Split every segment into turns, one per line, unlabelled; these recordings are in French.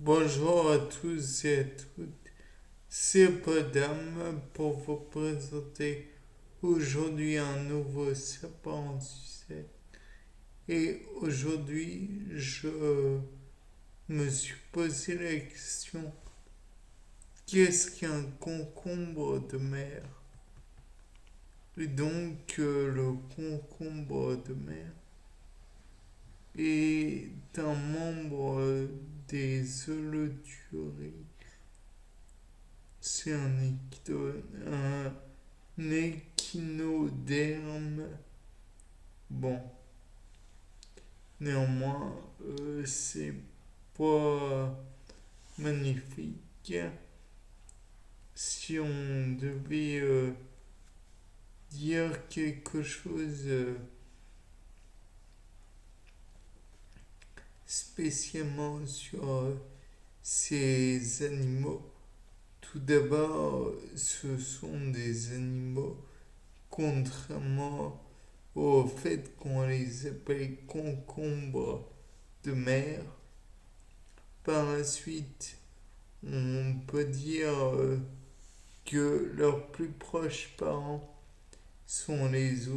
Bonjour à tous et à toutes, c'est Podam pour vous présenter aujourd'hui un nouveau sapin en sucette. Et aujourd'hui, je me suis posé la question, qu'est-ce qu'un concombre de mer? Et donc, le concombre de mer est un membre des holoturies. C'est un échinoderme. Bon, néanmoins, c'est pas magnifique. Si on devait dire quelque chose spécialement sur ces animaux, tout d'abord, ce sont des animaux, contrairement au fait qu'on les appelle concombres de mer. Par la suite, on peut dire que leurs plus proches parents sont les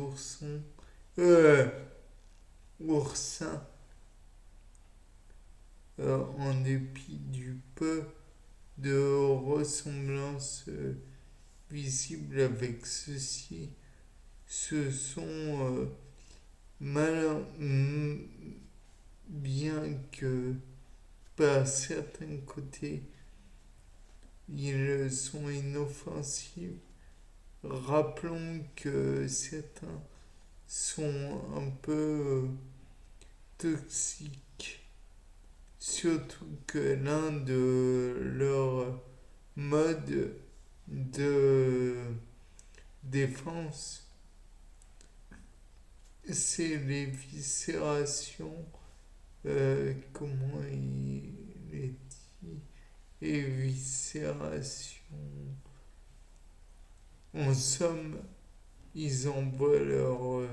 euh, oursins, en dépit du peu de ressemblance visible avec ceux-ci. Ce sont malin, bien que par certains côtés ils sont inoffensifs. Rappelons que certains sont un peu toxiques, surtout que l'un de leurs modes de défense, c'est l'éviscération. Comment il est dit? Éviscération. En somme, ils envoient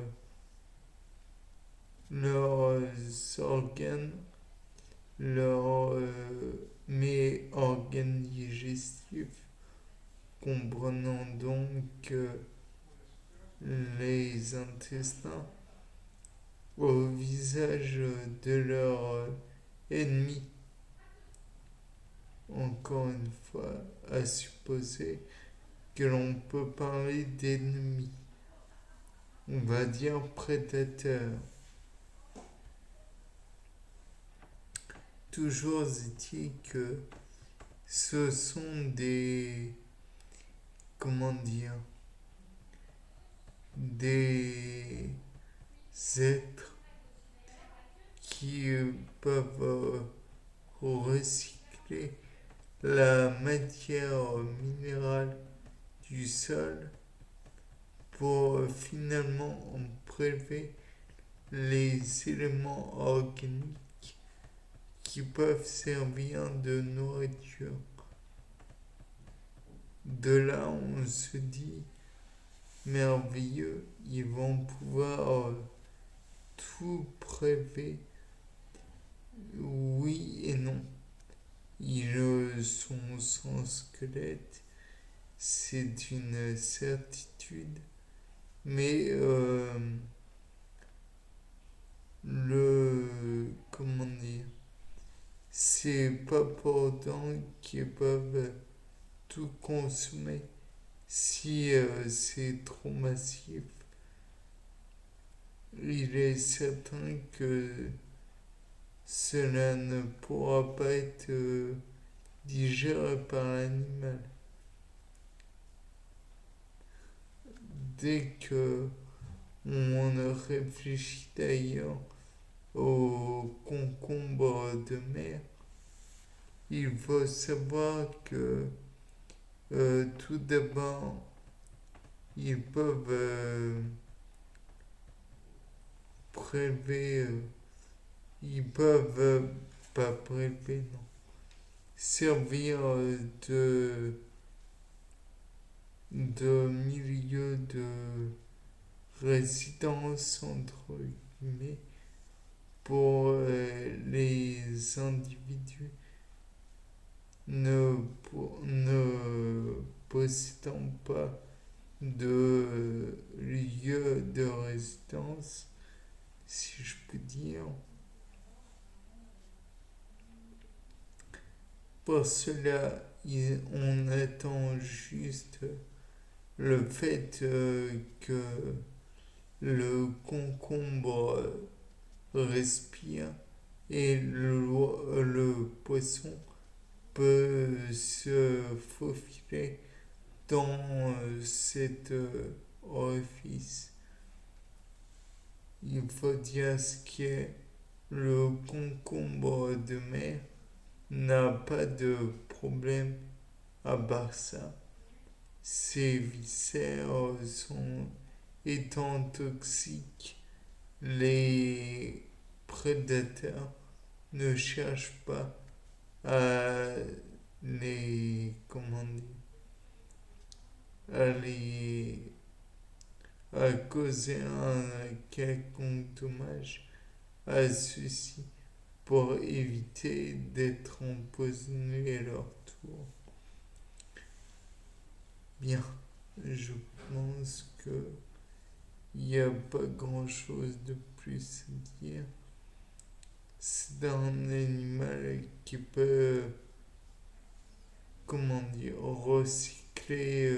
leurs organes, leurs organes digestifs, comprenant donc les intestins, au visage de leur ennemi. Encore une fois, à supposer que l'on peut parler d'ennemis. On va dire prédateurs. Toujours est-il que ce sont des, comment dire, des êtres qui peuvent recycler la matière minérale du sol pour finalement en prélever les éléments organiques qui peuvent servir de nourriture. De là, on se dit, merveilleux, ils vont pouvoir tout prélever. Oui et non. Ils sont sans squelette, c'est une certitude, mais comment dire, c'est pas pour autant qu'ils peuvent tout consommer si c'est trop massif. Il est certain que cela ne pourra pas être digéré par l'animal. Dès que on réfléchit d'ailleurs aux concombres de mer, il faut savoir que tout d'abord, ils peuvent prélever, ils peuvent pas prélever, non, servir de milieu de résidence entre guillemets pour les individus ne possédant pas de lieu de résidence, si je peux dire. Pour cela, on attend juste le fait que le concombre respire et le poisson peut se faufiler dans cet orifice. Il faut dire ce qui est le concombre de mer n'a pas de problème à part ça. Ses viscères sont étant toxiques, les prédateurs ne cherchent pas à les, comment dire, à les, à causer un quelconque dommage à ceux-ci pour éviter d'être empoisonnés à leur tour. Bien, je pense que il n'y a pas grand-chose de plus à dire. C'est un animal qui peut, comment dire, recycler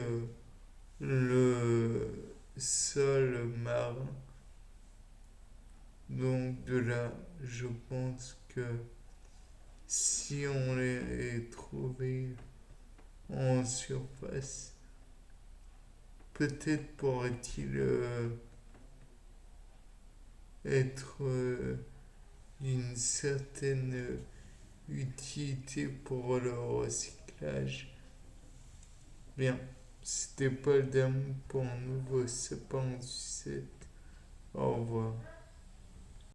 le sol marin. Donc de là, je pense que si on les trouvait en surface, peut-être pourrait-il être d'une certaine utilité pour le recyclage. Bien, c'était Paul Damour pour un nouveau sapin du 7. Au revoir.